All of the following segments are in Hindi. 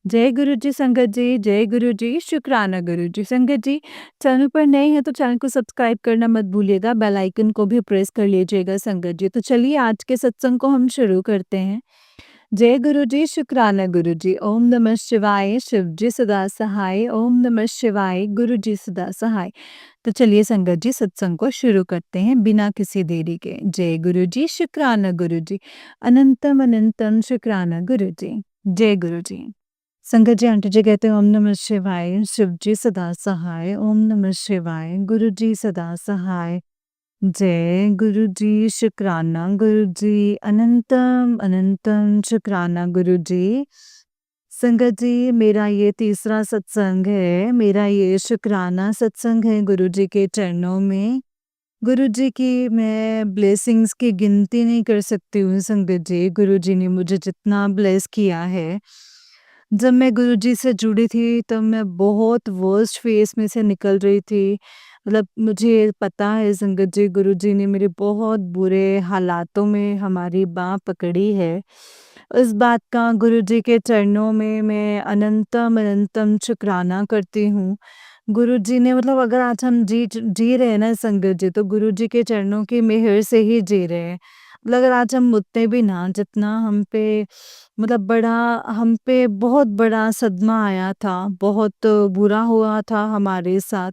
जय गुरु जी संगत जी, जय गुरु जी, शुक्राना गुरु जी। संगत जी, चैनल पर नए हैं तो चैनल को सब्सक्राइब करना मत भूलिएगा, बेल आइकन को भी प्रेस कर लीजिएगा संगत जी। तो चलिए आज के सत्संग को हम शुरू करते हैं। जय गुरु जी, शुक्राना गुरु जी। ओम नमः शिवाय, शिव जी सदा सहाय। ओम नमः शिवाय, गुरु जी सदा सहाय। तो चलिए संगत जी सत्संग को शुरू करते हैं बिना किसी देरी के। जय गुरु जी, शुक्राना गुरु जी। अनंतम अनंतम शुक्राना गुरु जी। जय गुरु जी। संगत जी आंटी जी कहते हैं ओम नमः शिवाय, शिव जी सदा सहाय। ओम नमः शिवाय, गुरु जी सदा सहाय। जय गुरु जी, शुक्राना गुरु जी। अनंतम अनंतम शुक्राना गुरु जी। संगत जी मेरा ये तीसरा सत्संग है, मेरा ये शुक्राना सत्संग है गुरु जी के चरणों में। गुरु जी की मैं ब्लेसिंग्स की गिनती नहीं कर सकती हूँ संगत जी। गुरु जी ने मुझे जितना ब्लेस किया है, जब मैं गुरुजी से जुड़ी थी तब मैं बहुत वर्स्ट फेस में से निकल रही थी। मतलब मुझे पता है संगत जी, गुरुजी ने मेरे बहुत बुरे हालातों में हमारी बाँह पकड़ी है। इस बात का गुरुजी के चरणों में मैं अनंतम अनंतम शुक्राना करती हूँ। गुरुजी ने मतलब अगर आज हम जी रहे हैं ना संगत जी, तो गुरुजी के चरणों की मेहर से ही जी रहे हैं। मतलब अगर आज हम मुझते भी ना, जितना हम पे मतलब बड़ा हम पे बहुत बड़ा सदमा आया था, बहुत बुरा हुआ था हमारे साथ।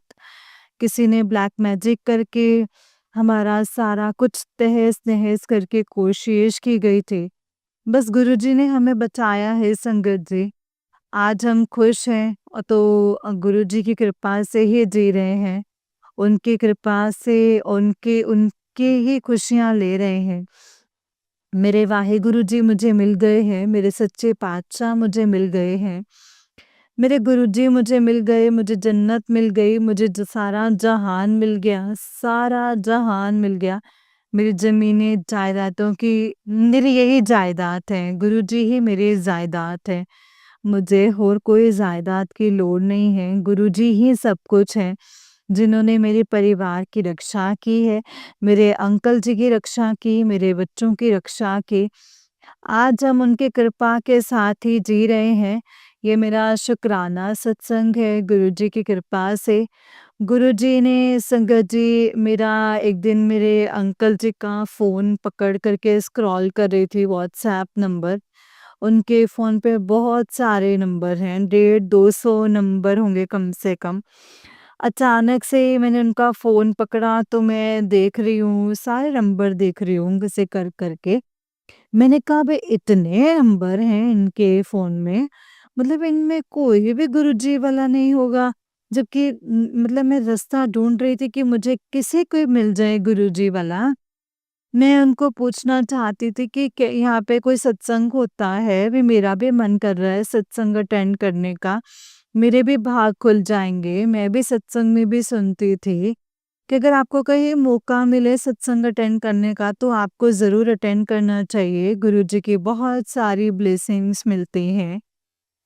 किसी ने ब्लैक मैजिक करके हमारा सारा कुछ तहस-नहस करके कोशिश की गई थी। बस गुरुजी ने हमें बचाया है संगत जी। आज हम खुश हैं तो गुरुजी की कृपा से ही जी रहे हैं। उनकी कृपा से उनकी ही खुशियाँ ले रहे हैं। मेरे वाहेगुरु जी मुझे मिल गए हैं, मेरे सच्चे पातशाह मुझे मिल गए हैं। मेरे गुरुजी मुझे मिल गए, मुझे जन्नत मिल गई, मुझे सारा जहान मिल गया, सारा जहान मिल गया। मेरी ज़मीनें जायदादों की मेरी यही जायदाद है, गुरुजी ही मेरी जायदाद है। मुझे और कोई जायदाद की लोड़ नहीं है, गुरुजी ही सब कुछ है। जिन्होंने मेरे परिवार की रक्षा की है, मेरे अंकल जी की रक्षा की, मेरे बच्चों की रक्षा की। आज हम उनकी कृपा के साथ ही जी रहे हैं। ये मेरा शुक्राना सत्संग है गुरुजी की कृपा से। गुरुजी ने संगत जी मेरा एक दिन मेरे अंकल जी का फ़ोन पकड़ कर के स्क्रॉल कर रही थी व्हाट्सएप नंबर। उनके फ़ोन पे बहुत सारे नंबर हैं, 150-200 नंबर होंगे कम से कम। अचानक से मैंने उनका फ़ोन पकड़ा तो मैं देख रही हूँ, सारे नंबर देख रही हूँ ऐसे कर के। मैंने कहा बे इतने नंबर हैं इनके फ़ोन में, मतलब इनमें कोई भी गुरुजी वाला नहीं होगा। जबकि मतलब मैं रास्ता ढूँढ रही थी कि मुझे किसी को मिल जाए गुरुजी वाला। मैं उनको पूछना चाहती थी कि क्या यहाँ पे कोई सत्संग होता है? भी मेरा भी मन कर रहा है सत्संग अटेंड करने का। मेरे भी भाग खुल जाएँगे, मैं भी सत्संग में भी सुनती थी कि अगर आपको कहीं मौका मिले सत्संग अटेंड करने का तो आपको ज़रूर अटेंड करना चाहिए। गुरुजी की बहुत सारी ब्लेसिंग्स मिलती हैं।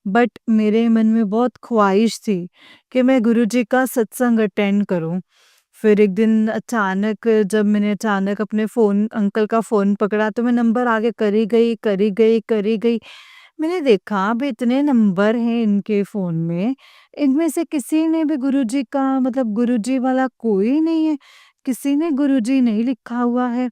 बट मेरे मन में बहुत ख्वाहिश थी कि मैं गुरुजी का सत्संग अटेंड करूं। फिर एक दिन अचानक जब मैंने अचानक अपने फ़ोन अंकल का फ़ोन पकड़ा तो मैं नंबर आगे करी गई, करी गई, करी गई। मैंने देखा अब इतने नंबर हैं इनके फ़ोन में, इनमें से किसी ने भी गुरुजी का मतलब गुरुजी वाला कोई नहीं है, किसी ने गुरुजी नहीं लिखा हुआ है।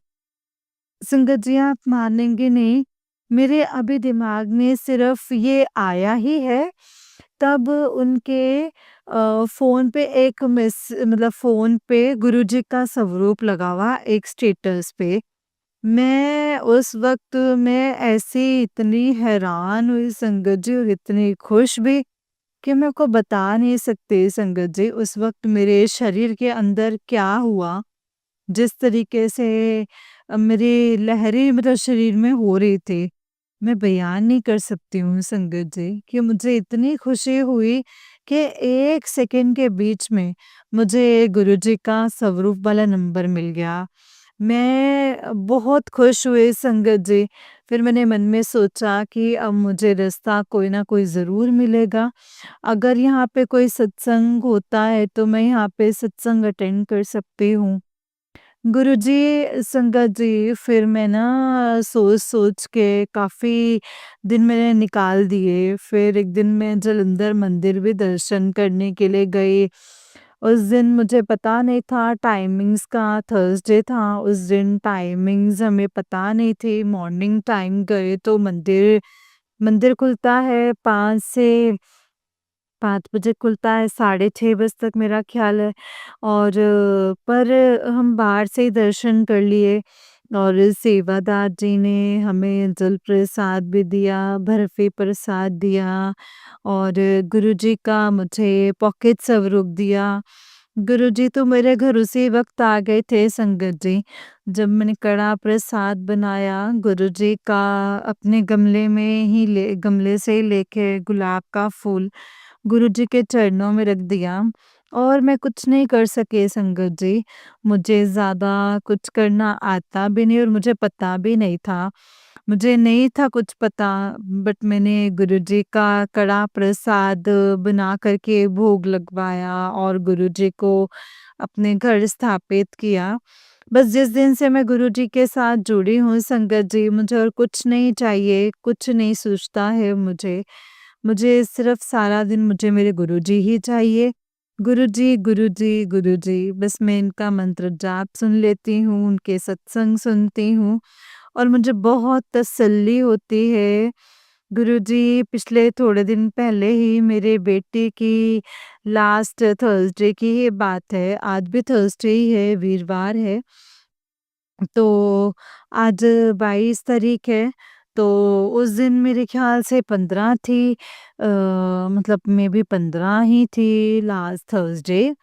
संगत जी आप मानेंगे नहीं, मेरे अभी दिमाग में सिर्फ ये आया ही है, तब उनके फ़ोन पे एक मतलब फ़ोन पे गुरुजी का स्वरूप लगा हुआ एक स्टेटस पे। मैं उस वक़्त मैं ऐसी इतनी हैरान हुई संगत जी और इतनी खुश भी कि मैं आपको बता नहीं सकती संगत जी उस वक़्त मेरे शरीर के अंदर क्या हुआ। जिस तरीके से मेरी लहरें मतलब शरीर में हो रही थी, मैं बयान नहीं कर सकती हूँ संगत जी कि मुझे इतनी खुशी हुई कि 1 सेकंड के बीच में मुझे गुरुजी का स्वरूप वाला नंबर मिल गया। मैं बहुत खुश हुई संगत जी। फिर मैंने मन में सोचा कि अब मुझे रास्ता कोई ना कोई ज़रूर मिलेगा। अगर यहाँ पे कोई सत्संग होता है तो मैं यहाँ पे सत्संग अटेंड कर सकती हूँ। गुरुजी, संगत जी, फिर मैं ना सोच-सोच के काफ़ी दिन मैंने निकाल दिए। फिर एक दिन मैं जालंधर मंदिर भी दर्शन करने के लिए गई। उस दिन मुझे पता नहीं था टाइमिंग्स का, थर्सडे था उस दिन, टाइमिंग्स हमें पता नहीं थी। मॉर्निंग टाइम गए तो मंदिर मंदिर खुलता है 5 से 5 बजे खुलता है, साढ़े 6 बजे तक मेरा ख़्याल है। और पर हम बाहर से ही दर्शन कर लिए और सेवादार जी ने हमें जल प्रसाद भी दिया, बर्फ़ी प्रसाद दिया और गुरुजी का मुझे पॉकेट स्वरूप दिया। गुरुजी तो मेरे घर उसी वक़्त आ गए थे संगत जी, जब मैंने कड़ा प्रसाद बनाया गुरुजी का अपने गमले से ही लेके गुलाब का फूल गुरुजी के चरणों में रख दिया और मैं कुछ नहीं कर सके संगत जी। मुझे ज़्यादा कुछ करना आता भी नहीं और मुझे पता भी नहीं था। मुझे नहीं था कुछ पता बट मैंने गुरुजी का कड़ा प्रसाद बना कर के भोग लगवाया और गुरुजी को अपने घर स्थापित किया। बस जिस दिन से मैं गुरुजी के साथ जुड़ी हूँ संगत जी, मुझे और कुछ नहीं चाहिए, कुछ नहीं सूझता है मुझे। मुझे सिर्फ़ सारा दिन मुझे मेरे गुरुजी ही चाहिए। गुरुजी, गुरुजी, गुरुजी, बस मैं इनका मंत्र जाप सुन लेती हूँ, उनके सत्संग सुनती हूँ और मुझे बहुत तसल्ली होती है। गुरुजी, पिछले थोड़े दिन पहले ही मेरे बेटे की लास्ट थर्सडे की ही बात है, आज भी थर्सडे ही है, वीरवार है। तो आज 22 तारीख है, तो उस दिन मेरे ख़्याल से 15 थी, मतलब मेबी 15 ही थी लास्ट थर्सडे।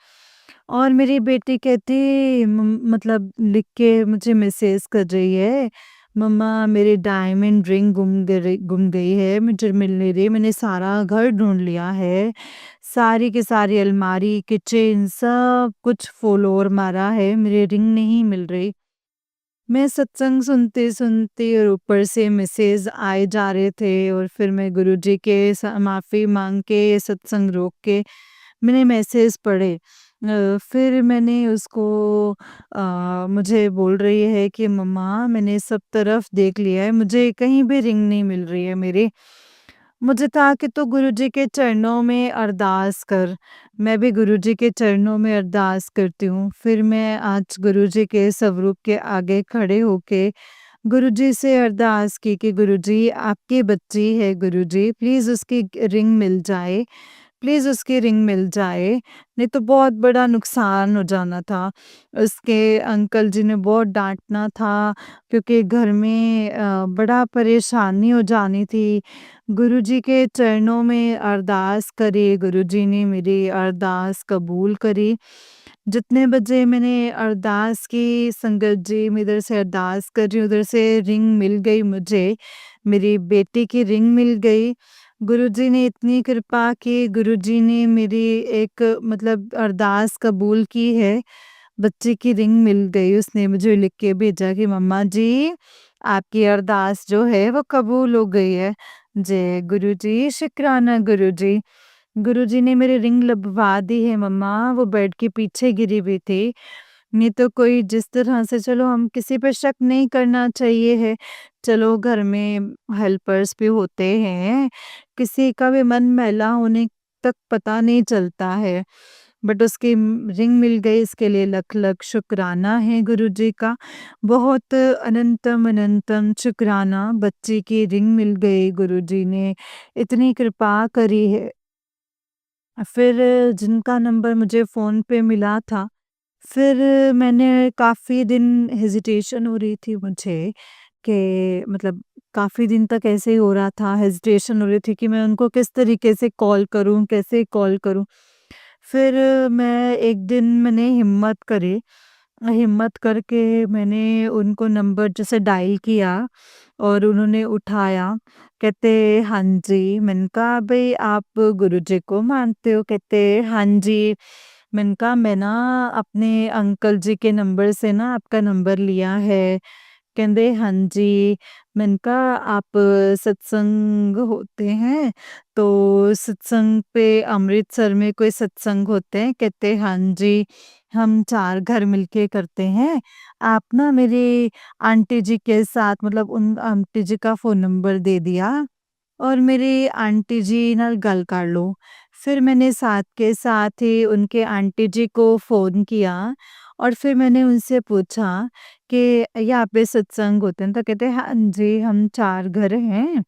और मेरी बेटी कहती मतलब लिख के मुझे मैसेज कर रही है, मम्मा मेरी डायमंड रिंग गुम गई है, मुझे मिल नहीं रही, मैंने सारा घर ढूँढ लिया है, सारी की सारी अलमारी, किचन सब कुछ फ़ॉलोअर मारा है, मेरी रिंग नहीं मिल रही। मैं सत्संग सुनते-सुनते और ऊपर से मैसेज आए जा रहे थे और फिर मैं गुरुजी के माफ़ी माँग के सत्संग रोक के मैंने मैसेज पढ़े। फिर मैंने उसको मुझे बोल रही है कि मम्मा मैंने सब तरफ देख लिया है, मुझे कहीं भी रिंग नहीं मिल रही है मेरी। मुझे था कि तू गुरुजी के चरणों में अरदास कर। मैं भी गुरुजी के चरणों में अरदास करती हूँ। फिर मैं आज गुरुजी के स्वरूप के आगे खड़े होके गुरुजी से अरदास की कि गुरुजी आपकी बच्ची है गुरुजी, प्लीज़ उसकी रिंग मिल जाए। प्लीज़ उसकी रिंग मिल जाए, नहीं तो बहुत बड़ा नुकसान हो जाना था। उसके अंकल जी ने बहुत डाँटना था क्योंकि घर में बड़ा परेशानी हो जानी थी। गुरुजी के चरणों में अरदास करी, गुरुजी ने मेरी अरदास कबूल करी। जितने बजे मैंने अरदास की संगत जी, मैं इधर से अरदास कर रही हूँ, उधर से रिंग मिल गई मुझे, मेरी बेटी की रिंग मिल गई। गुरुजी ने इतनी कृपा की, गुरुजी ने मेरी एक मतलब अरदास कबूल की है, बच्चे की रिंग मिल गई। उसने मुझे लिख के भेजा कि मम्मा जी, आपकी अरदास जो है वो कबूल हो गई है। जय गुरुजी, शुक्राना गुरुजी। गुरुजी ने मेरी रिंग लबवा दी है मम्मा, वो बेड के पीछे गिरी हुई थी। नहीं तो कोई जिस तरह से चलो हम किसी पे शक नहीं करना चाहिए है। चलो घर में हेल्पर्स भी होते हैं, किसी का भी मन मैला होने तक पता नहीं चलता है। बट उसकी रिंग मिल गई इसके लिए लख-लख शुक्राना है गुरुजी का। बहुत अनंतम अनंतम शुक्राना, बच्ची की रिंग मिल गई, गुरुजी ने इतनी कृपा करी है। फिर जिनका नंबर मुझे फ़ोन पे मिला था, फिर मैंने काफ़ी दिन हेजिटेशन हो रही थी मुझे कि मतलब काफ़ी दिन तक ऐसे ही हो रहा था, हेजिटेशन हो रही थी कि मैं उनको किस तरीके से कॉल करूँ, कैसे कॉल करूँ। फिर मैं एक दिन मैंने हिम्मत करके मैंने उनको नंबर जैसे डायल किया और उन्होंने उठाया। कहते हाँ जी, मैंने कहा भई आप गुरुजी को मानते हो? कहते हाँ जी। मैंने कहा मैं ना अपने अंकल जी के नंबर से ना आपका नंबर लिया है कहंदे हाँ जी। मैंने कहा आप सत्संग होते हैं? तो सत्संग पे अमृतसर में कोई सत्संग होते हैं? कहते हाँ जी, हम 4 घर मिलके करते हैं। आप ना मेरी आंटी जी के साथ मतलब उन आंटी जी का फ़ोन नंबर दे दिया और मेरी आंटी जी नाल गल कर लो। फिर मैंने साथ के साथ ही उनके आंटी जी को फ़ोन किया और फिर मैंने उनसे पूछा कि यहाँ पे सत्संग होते हैं? तो कहते हैं, "हाँ जी, हम 4 घर हैं।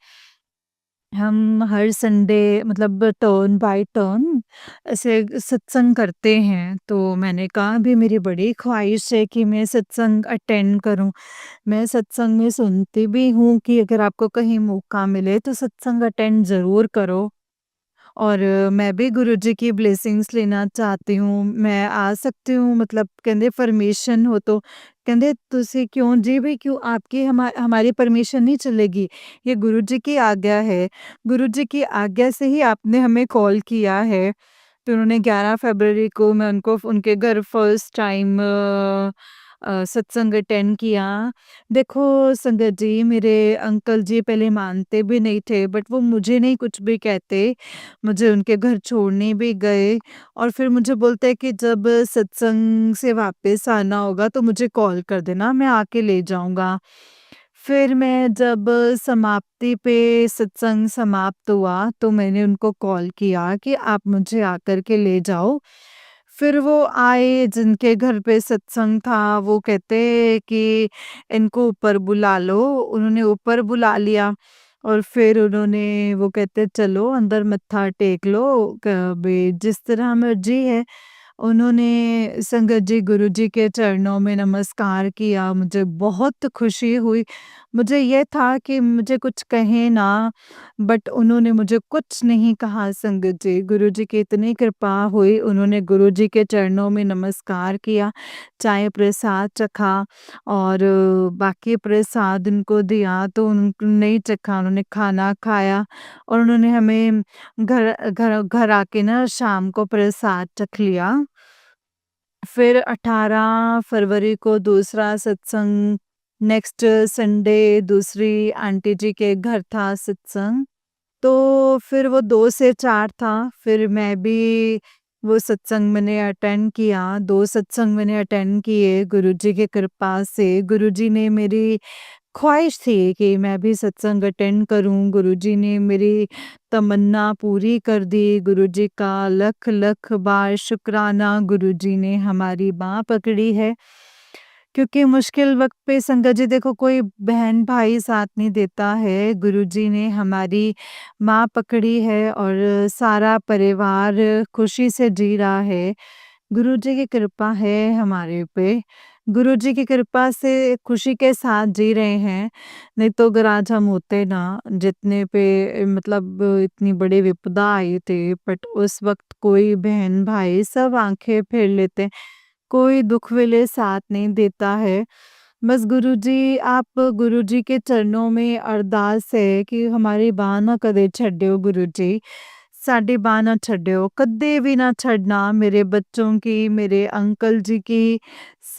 हम हर संडे मतलब टर्न बाय टर्न ऐसे सत्संग करते हैं।" तो मैंने कहा, "अभी मेरी बड़ी ख़्वाहिश है कि मैं सत्संग अटेंड करूँ।" मैं सत्संग में सुनती भी हूँ कि अगर आपको कहीं मौका मिले तो सत्संग अटेंड ज़रूर करो और मैं भी गुरुजी की ब्लेसिंग्स लेना चाहती हूँ। मैं आ सकती हूँ मतलब कहंदे परमिशन हो तो? कहंदे तुसी क्यों जी भई क्यों आपकी हमारी परमिशन नहीं चलेगी। ये गुरुजी की आज्ञा है। गुरुजी की आज्ञा से ही आपने हमें कॉल किया है। तो उन्होंने 11 फ़रवरी को मैं उनको उनके घर फर्स्ट टाइम सत्संग अटेंड किया। देखो संगत जी मेरे अंकल जी पहले मानते भी नहीं थे बट वो मुझे नहीं कुछ भी कहते। मुझे उनके घर छोड़ने भी गए और फिर मुझे बोलते हैं कि जब सत्संग से वापस आना होगा तो मुझे कॉल कर देना मैं आके ले जाऊँगा। फिर मैं जब समाप्ति पे सत्संग समाप्त हुआ तो मैंने उनको कॉल किया कि आप मुझे आकर के ले जाओ। फिर वो आए जिनके घर पे सत्संग था वो कहते कि इनको ऊपर बुला लो। उन्होंने ऊपर बुला लिया और फिर उन्होंने वो कहते चलो अंदर मत्था टेक लो क बे जिस तरह मर्ज़ी है। उन्होंने संगत जी गुरुजी के चरणों में नमस्कार किया, मुझे बहुत खुशी हुई। मुझे ये था कि मुझे कुछ कहें ना, बट उन्होंने मुझे कुछ नहीं कहा संगत जी। गुरुजी की इतनी कृपा हुई, उन्होंने गुरुजी के चरणों में नमस्कार किया, चाय प्रसाद चखा और बाकी प्रसाद उनको दिया तो उन नहीं चखा, उन्होंने खाना खाया और उन्होंने हमें घर घर घर आके ना शाम को प्रसाद चख लिया। फिर 18 फरवरी को दूसरा सत्संग, नेक्स्ट संडे दूसरी आंटी जी के घर था सत्संग। तो फिर वो 2 से 4 था, फिर मैं भी वो सत्संग मैंने अटेंड किया, 2 सत्संग मैंने अटेंड किए गुरुजी की कृपा से। गुरुजी ने मेरी ख्वाहिश थी कि मैं भी सत्संग अटेंड करूँ, गुरुजी ने मेरी तमन्ना पूरी कर दी, गुरुजी का लख-लख बार शुक्राना, गुरुजी ने हमारी बाँह पकड़ी है। क्योंकि मुश्किल वक़्त पे संगत जी देखो कोई बहन-भाई साथ नहीं देता है, गुरुजी ने हमारी बाँह पकड़ी है और सारा परिवार खुशी से जी रहा है। गुरुजी की कृपा है हमारे पे। गुरुजी की कृपा से खुशी के साथ जी रहे हैं, नहीं तो अगर आज हम होते ना जितने पे मतलब इतनी बड़ी विपदा आई थी बट उस वक़्त कोई बहन-भाई सब आँखें फेर लेते, कोई दुःख वेले साथ नहीं देता है। बस गुरुजी आप गुरुजी के चरणों में अरदास है कि हमारी बाँह ना कदे छड्डियो गुरुजी। साडी बाँह ना छड्डियो, कद्दे भी ना छड़ना मेरे बच्चों की, मेरे अंकल जी की,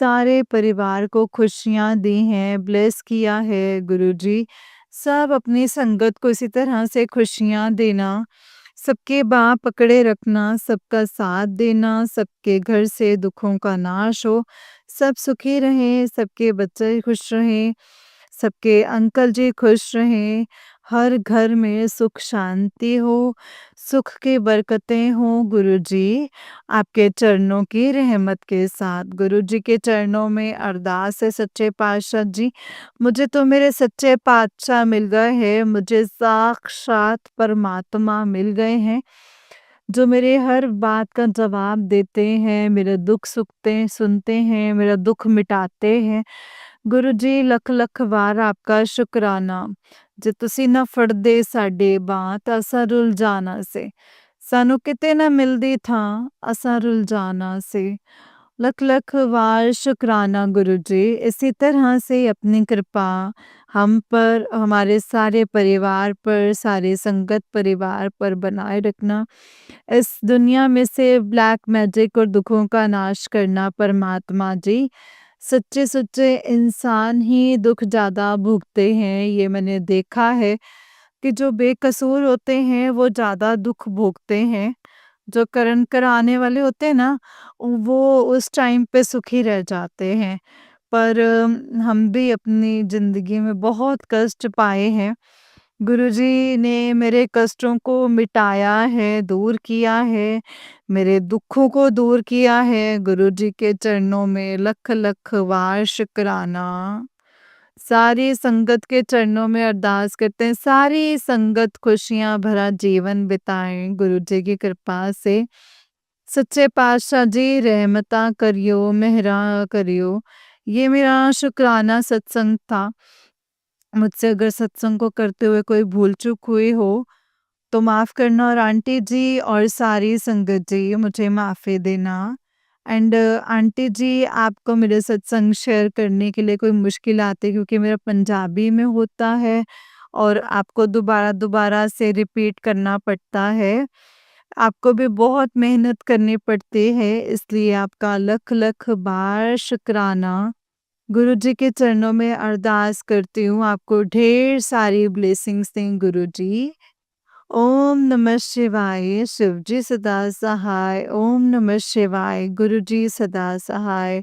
सारे परिवार को खुशियाँ दी हैं, ब्लेस किया है गुरुजी। सब अपनी संगत को इसी तरह से खुशियाँ देना, सबके बाँह पकड़े रखना, सबका साथ देना, सबके घर से दुखों का नाश हो, सब सुखी रहें, सबके बच्चे खुश रहें, सबके अंकल जी खुश रहें, हर घर में सुख शांति हो, सुख की बरकतें हों गुरुजी, आपके चरणों की रहमत के साथ। गुरुजी के चरणों में अरदास है सच्चे पातशाह जी, मुझे तो मेरे सच्चे पातशाह मिल गए हैं, मुझे साक्षात परमात्मा मिल गए हैं, जो मेरे हर बात का जवाब देते हैं, मेरे दुःख सुखते सुनते हैं, मेरा दुःख मिटाते हैं। गुरुजी ਲੱਖ-ਲੱਖ ਵਾਰ आपका शुक्राना ਜੇ ਤੁਸੀਂ ਨਾ ਫੜਦੇ ਸਾਡੇ ਬਾਂਹ ਤਾਂ ਅਸਾਂ ਰੁਲ ਜਾਣਾ ਸੀ। ਸਾਨੂੰ ਕਿਤੇ ਨਾ ਮਿਲਦੀ ਥਾਂ ਅਸਾਂ ਰੁਲ ਜਾਣਾ ਸੀ। ਲੱਖ-ਲੱਖ वार शुक्राना गुरु जी। इसी तरह से अपनी कृपा हम पर, हमारे सारे परिवार पर, सारे संगत परिवार पर बनाए रखना। इस दुनिया में से ब्लैक मैजिक और दुखों का नाश करना परमात्मा जी। सच्चे-सुच्चे इंसान ही दुःख ज़्यादा भोगते हैं, ये मैंने देखा है कि जो बेकसूर होते हैं वो ज़्यादा दुःख भोगते हैं। जो कर्म कराने वाले होते हैं ना, वो उस टाइम पे सुखी रह जाते हैं। पर हम भी अपनी ज़िंदगी में बहुत कष्ट पाए हैं। गुरुजी ने मेरे कष्टों को मिटाया है, दूर किया है, मेरे दुखों को दूर किया है। गुरुजी के चरणों में लख-लख वार शुकराना। सारी संगत के चरणों में अरदास करते हैं, सारी संगत खुशियाँ भरा जीवन बिताएँ गुरुजी की कृपा से। सच्चे पातशाह जी रहमतां करियो, मेहरां करियो। ये मेरा शुकराना सत्संग था। मुझसे अगर सत्संग को करते हुए कोई भूल-चूक हुई हो, तो माफ़ करना और आंटी जी और सारी संगत जी मुझे माफ़ी देना। एंड आंटी जी आपको मेरे सत्संग शेयर करने के लिए कोई मुश्किल आती है क्योंकि मेरा पंजाबी में होता है और आपको दोबारा-दोबारा से रिपीट करना पड़ता है। आपको भी बहुत मेहनत करनी पड़ती है इसलिए आपका लख-लख बार शुकराना। गुरुजी के चरणों में अरदास करती हूँ आपको ढेर सारी ब्लेसिंग्स दें गुरुजी। ओम नमः शिवाय, शिवजी सदा सहाय। ओम नमः शिवाय, गुरुजी सदा सहाय।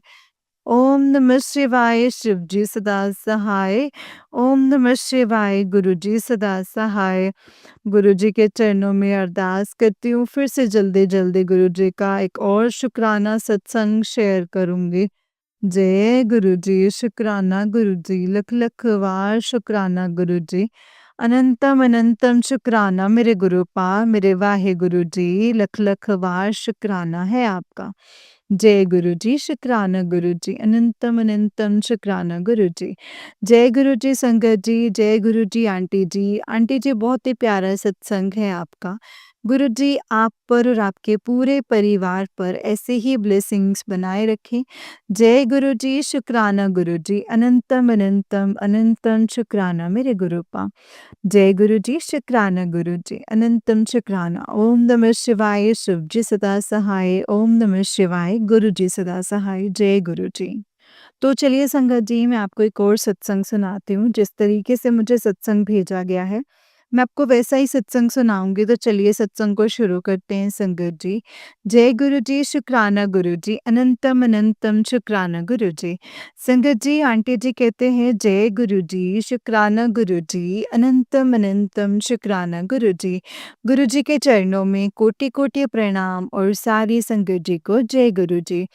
ओम नमः शिवाय, शिवजी सदा सहाय। ओम नमः शिवाय, गुरुजी सदा सहाय। गुरुजी के चरणों में अरदास करती हूँ, फिर से जल्दी-जल्दी गुरुजी का एक और शुकराना सत्संग शेयर करूँगी। जय गुरुजी, शुकराना गुरुजी, लख-लख वार शुकराना गुरुजी। अनंतम अनंतम शुकराना मेरे गुरुपा, मेरे वाहेगुरु जी, लख-लख वार शुकराना है आपका। जय गुरुजी, शुकराना गुरुजी, अनंतम अनंतम शुकराना गुरुजी। जय गुरुजी संगत जी, जय गुरुजी आंटी जी। आंटी जी बहुत ही प्यारा सत्संग है आपका। गुरुजी आप पर और आपके पूरे परिवार पर ऐसे ही ब्लेसिंग्स बनाए रखें। जय गुरुजी, शुकराना गुरुजी, अनंतम अनंतम अनंतम शुकराना मेरे गुरुपा। जय गुरुजी, शुकराना गुरुजी, अनंतम शुकराना। ओम नमः शिवाय, शिव जी सदा सहाय। ओम नमः शिवाय, गुरु जी सदा सहाय। जय गुरु जी। तो चलिए संगत जी, मैं आपको एक और सत्संग सुनाती हूँ। जिस तरीके से मुझे सत्संग भेजा गया है, मैं आपको वैसा ही सत्संग सुनाऊंगी। तो चलिए सत्संग को शुरू करते हैं संगत जी। जय गुरु जी, शुकराना गुरु जी, अनंतम अनंतम शुकराना गुरु जी। संगत जी, आंटी जी कहते हैं जय गुरु जी, शुकराना गुरु जी, अनंतम अनंतम शुकराना गुरु जी। गुरु जी के चरणों में कोटि-कोटि प्रणाम और सारी संगत जी को जय गुरु जी।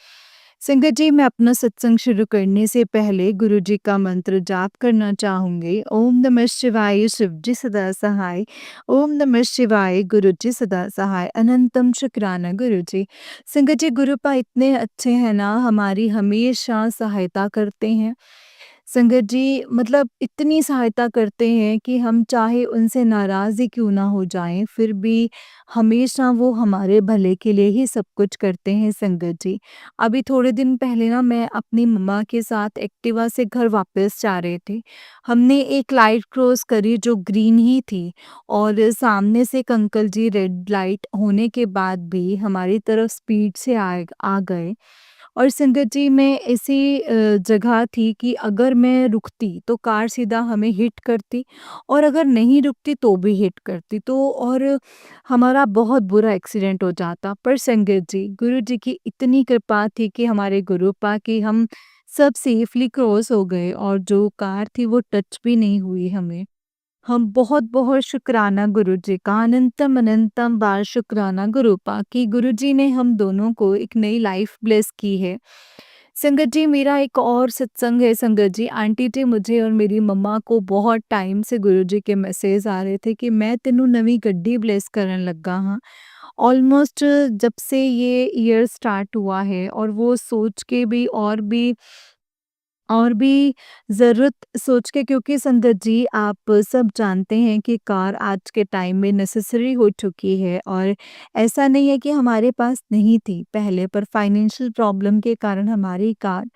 संगत जी, मैं अपना सत्संग शुरू करने से पहले गुरु जी का मंत्र जाप करना चाहूँगी। ओम नमः शिवाय, शिव जी सदा सहाय। ओम नमः शिवाय, गुरु जी सदा सहाय। अनंतम शुकराना गुरु जी। संगत जी, गुरुपा इतने अच्छे हैं ना, हमारी हमेशा सहायता करते हैं। संगत जी मतलब इतनी सहायता करते हैं कि हम चाहे उनसे नाराज़ ही क्यों ना हो जाएँ, फिर भी हमेशा वो हमारे भले के लिए ही सब कुछ करते हैं संगत जी। अभी थोड़े दिन पहले ना मैं अपनी मम्मा के साथ एक्टिवा से घर वापस जा रहे थे। हमने एक लाइट क्रॉस करी जो ग्रीन ही थी और सामने से एक अंकल जी रेड लाइट होने के बाद भी हमारी तरफ स्पीड से आ गए। और संगत जी मैं ऐसी जगह थी कि अगर मैं रुकती तो कार सीधा हमें हिट करती और अगर नहीं रुकती तो भी हिट करती, तो और हमारा बहुत बुरा एक्सीडेंट हो जाता। पर संगत जी, गुरु जी की इतनी कृपा थी कि हमारे गुरुपा की हम सब सेफली क्रॉस हो गए और जो कार थी वो टच भी नहीं हुई हमें। हम बहुत-बहुत शुकराना गुरुजी का, अनंतम अनंतम बार शुकराना गुरुपा कि गुरुजी ने हम दोनों को एक नई लाइफ ब्लेस की है। संगत जी, मेरा एक और सत्संग है संगत जी। आंटी जी मुझे और मेरी मम्मा को बहुत टाइम से गुरुजी के मैसेज आ रहे थे कि मैं तेनू नवी गड्डी ब्लेस करन लगा हाँ। ऑलमोस्ट जब से ये ईयर स्टार्ट हुआ है और वो सोच के भी और भी ज़रूरत सोच के, क्योंकि संगत जी आप सब जानते हैं कि कार आज के टाइम में नेसेसरी हो चुकी है और ऐसा नहीं है कि हमारे पास नहीं थी पहले, पर फाइनेंशियल प्रॉब्लम के कारण हमारी कार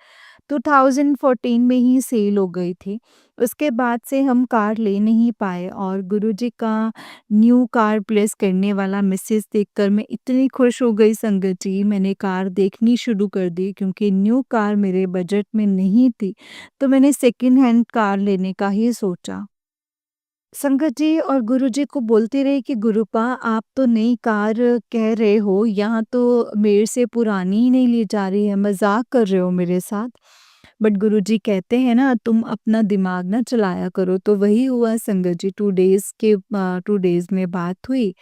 2014 में ही सेल हो गई थी। उसके बाद से हम कार ले नहीं पाए और गुरुजी का न्यू कार प्लेस करने वाला मैसेज देखकर मैं इतनी खुश हो गई संगत जी, मैंने कार देखनी शुरू कर दी क्योंकि न्यू कार मेरे बजट में नहीं थी, तो मैंने सेकंड हैंड कार लेने का ही सोचा। संगत जी और गुरुजी को बोलती रही कि गुरुपा आप तो नई कार कह रहे हो, यहाँ तो मेरे से पुरानी ही नहीं ली जा रही है, मज़ाक कर रहे हो मेरे साथ। बट गुरुजी कहते हैं ना तुम अपना दिमाग ना चलाया करो, तो वही हुआ संगत जी। 2 डेज़ में बात हुई,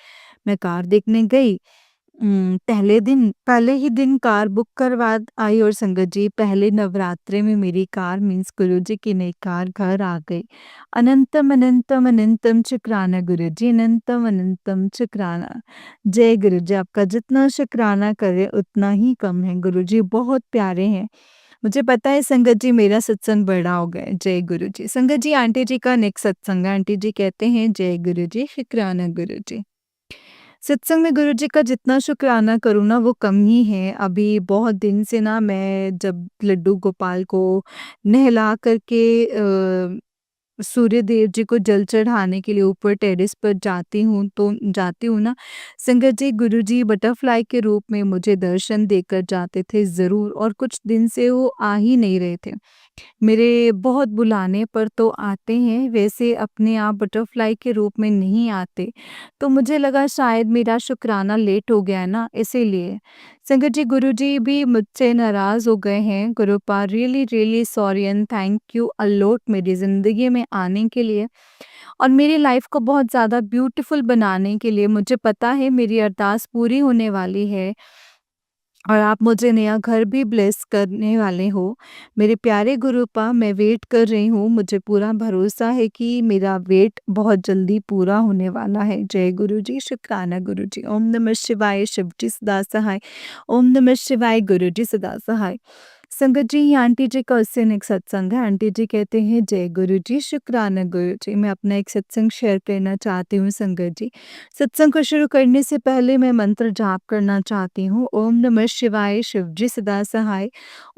मैं कार देखने गई। पहले ही दिन कार बुक करवा आई और संगत जी पहले नवरात्रे में मेरी कार मीन्स गुरुजी की नई कार घर आ गई। अनंतम अनंतम अनंतम शुक्राना गुरुजी, अनंतम अनंतम शुक्राना। जय गुरुजी, आपका जितना शुक्राना करे उतना ही कम है। गुरुजी बहुत प्यारे हैं। मुझे पता है संगत जी मेरा सत्संग बड़ा हो गया है। जय गुरुजी। संगत जी आंटी जी का नेक्स्ट सत्संग है। आंटी जी कहते हैं जय गुरुजी, शुक्राना गुरुजी। सत्संग में गुरुजी का जितना शुक्राना करूँ ना वो कम ही है। अभी बहुत दिन से ना मैं जब लड्डू गोपाल को नहला कर के सूर्य देव जी को जल चढ़ाने के लिए ऊपर टेरेस पर जाती हूँ ना, संगत जी गुरुजी बटरफ्लाई के रूप में मुझे दर्शन देकर जाते थे ज़रूर और कुछ दिन से वो आ ही नहीं रहे थे। मेरे बहुत बुलाने पर तो आते हैं, वैसे अपने आप बटरफ्लाई के रूप में नहीं आते। तो मुझे लगा शायद मेरा शुक्राना लेट हो गया है ना, इसीलिए। संगत जी गुरुजी भी मुझसे नाराज़ हो गए हैं। Gurupa really really sorry and thank you a lot मेरी ज़िंदगी में आने के लिए और मेरी लाइफ़ को बहुत ज़्यादा ब्यूटीफुल बनाने के लिए। मुझे पता है मेरी अरदास पूरी होने वाली है और आप मुझे नया घर भी ब्लेस करने वाले हो। मेरे प्यारे गुरुपा मैं वेट कर रही हूँ, मुझे पूरा भरोसा है कि मेरा वेट बहुत जल्दी पूरा होने वाला है। जय गुरुजी, शुक्राना गुरुजी। ओम नमः शिवाय, शिव जी सदा सहाय। ओम नमः शिवाय, गुरुजी सदा सहाय। संगत जी ये आंटी जी का उससे एक सत्संग है। आंटी जी कहते हैं जय गुरुजी, शुक्राना गुरुजी। मैं अपना एक सत्संग शेयर करना चाहती हूँ संगत जी। सत्संग को शुरू करने से पहले मैं मंत्र जाप करना चाहती हूँ। ओम नमः शिवाय, शिव जी सदा सहाय।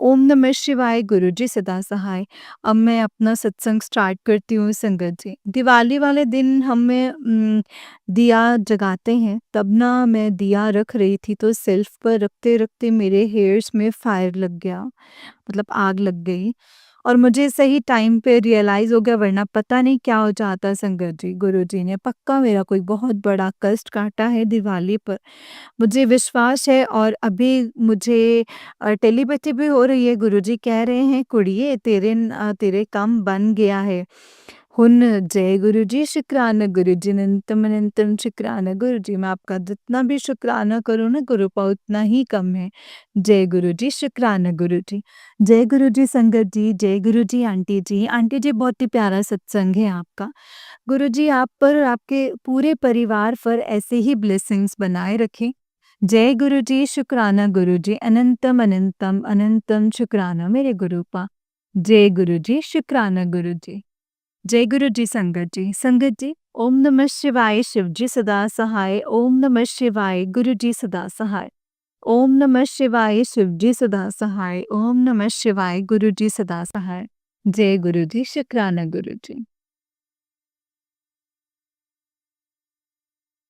ओम नमः शिवाय, गुरु जी सदा सहाय। अब मैं अपना सत्संग स्टार्ट करती हूँ संगत जी। दिवाली वाले दिन दिया जगाते हैं, तब ना मैं दिया रख रही थी तो शेल्फ पर रखते-रखते मेरे हेयर्स में फायर लग गया, मतलब आग लग गई और मुझे सही टाइम पे रियलाइज़ हो गया वरना पता नहीं क्या हो जाता संगत जी। गुरुजी ने पक्का मेरा कोई बहुत बड़ा कष्ट काटा है दिवाली पर। मुझे विश्वास है और अभी मुझे टेलीपैथी भी हो रही है। गुरुजी कह रहे हैं कुड़िए तेरे काम बन गया है। हुन जय गुरुजी, शुक्राना गुरुजी, अनंतम अनंतम शुक्राना गुरुजी। मैं आपका जितना भी शुक्राना करूँ ना गुरुपा उतना ही कम है। जय गुरुजी, शुक्राना गुरुजी। जय गुरुजी संगत जी, जय गुरुजी आंटी जी। आंटी जी बहुत ही प्यारा सत्संग है आपका। गुरुजी आप पर और आपके पूरे परिवार पर ऐसे ही ब्लेसिंग्स बनाए रखें। जय गुरुजी, शुक्राना गुरुजी, अनंतम अनंतम अनंतम शुक्राना मेरे गुरुपा। जय गुरुजी, शुक्राना गुरुजी। जय गुरुजी संगत जी। संगत जी ओम नमः शिवाय, शिव जी सदा सहाय। ओम नमः शिवाय, गुरुजी सदा सहाय। ओम नमः शिवाय, शिव जी सदा सहाय। ओम नमः शिवाय, गुरुजी सदा सहाय। जय गुरुजी, शुक्राना गुरुजी।